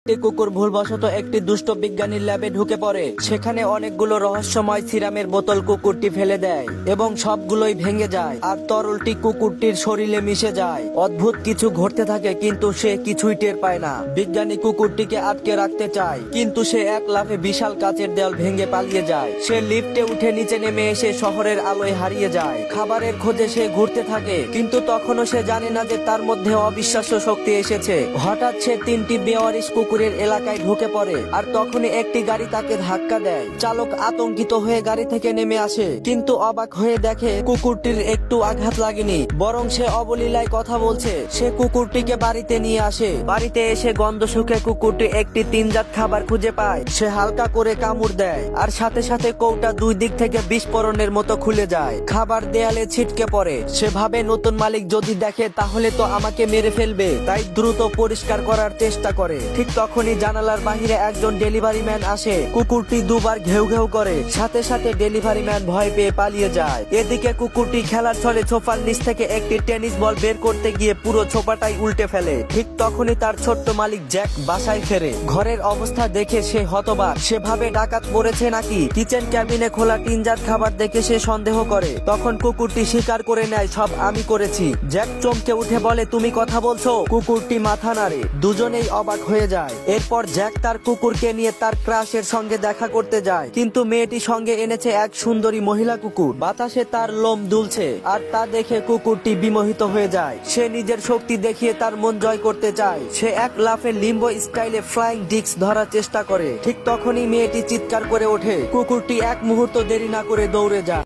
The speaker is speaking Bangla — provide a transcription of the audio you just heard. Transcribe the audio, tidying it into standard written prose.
একটি কুকুর ভুলবশত একটি দুষ্ট বিজ্ঞানীর ল্যাবে ঢুকে পড়ে। সেখানে অনেকগুলো রহস্যময় সিরামের বোতল কুকুরটি ফেলে দেয় এবং সবগুলোই ভেঙে যায় আর তরলটি কুকুরটির শরীরে মিশে যায়। অদ্ভুত কিছু ঘটতে থাকে কিন্তু সে কিছুই টের পায় না। বিজ্ঞানী কুকুরটিকে আটকে রাখতে চায় কিন্তু সে এক লাফে বিশাল কাচের দেওয়াল ভেঙে পালিয়ে যায়। সে লিফটে উঠে নিচে নেমে এসে শহরের আলোয় হারিয়ে যায়। খাবারের খোঁজে সে ঘুরতে থাকে কিন্তু তখনও সে জানে না যে তার মধ্যে অবিশ্বাস্য শক্তি এসেছে। হঠাৎ সে তিনটি বেওয়ারিশ কুকুরের এলাকায় ঢুকে পড়ে আর তখনই একটি গাড়ি তাকে ধাক্কা দেয়। চালক আতঙ্কিত হয়ে গাড়ি থেকে নেমে আসে কিন্তু অবাক হয়ে দেখে কুকুরটির একটু আঘাত লাগেনি, বরং সে অবলীলায় কথা বলছে। সে কুকুরটিকে বাড়িতে নিয়ে আসে। বাড়িতে এসে গন্ধ শুকে কুকুরটি একটি তিনজাত খাবার খুঁজে পায়। সে হালকা করে কামড় দেয় আর সাথে সাথে কৌটা দুই দিক থেকে বিস্ফোরণের মতো খুলে যায়। খাবার দেয়ালে ছিটকে পড়ে। সে ভাবে নতুন মালিক যদি দেখে তাহলে তো আমাকে মেরে ফেলবে, তাই দ্রুত পরিষ্কার করার চেষ্টা করে। ঠিক তখনই জানালার বাহিরে একজন ডেলিভারি ম্যান আসে। কুকুরটি দুবার ঘেউ ঘেউ করে, সাথে সাথে ডেলিভারি ম্যান ভয় পেয়ে পালিয়ে যায়। এদিকে কুকুরটি খেলার ছলে সোফার নিচ থেকে একটি টেনিস বল বের করতে গিয়ে পুরো ছোপাটাই উল্টে ফেলে। ঠিক তখনই তার ছোট্ট মালিক জ্যাক বাসায় ফেরে। ঘরের অবস্থা দেখে সে হতবাক। সে ভাবে ডাকাত পড়েছে নাকি। কিচেন ক্যাবিনে খোলা টিনজাত খাবার দেখে সে সন্দেহ করে। তখন কুকুরটি স্বীকার করে নেয় সব আমি করেছি। জ্যাক চমকে উঠে বলে তুমি কথা বলছো? কুকুরটি মাথা নাড়ে। দুজনেই অবাক হয়ে যায়। এরপর জ্যাক তার কুকুরকে নিয়ে তার ক্রাশের সঙ্গে দেখা করতে যায় কিন্তু মেয়েটি সঙ্গে এনেছে এক সুন্দরী মহিলা কুকুর। বাতাসে তার লোম দুলছে আর তা দেখে কুকুরটি বিমোহিত হয়ে যায়। সে নিজের শক্তি দেখিয়ে তার মন জয় করতে চায়। সে এক লাফে লিম্বো স্টাইলে ফ্লাইং ডিস্ক ধরার চেষ্টা করে। ঠিক তখনই মেয়েটি চিৎকার করে ওঠে। কুকুরটি এক মুহূর্ত দেরি না করে দৌড়ে যায়।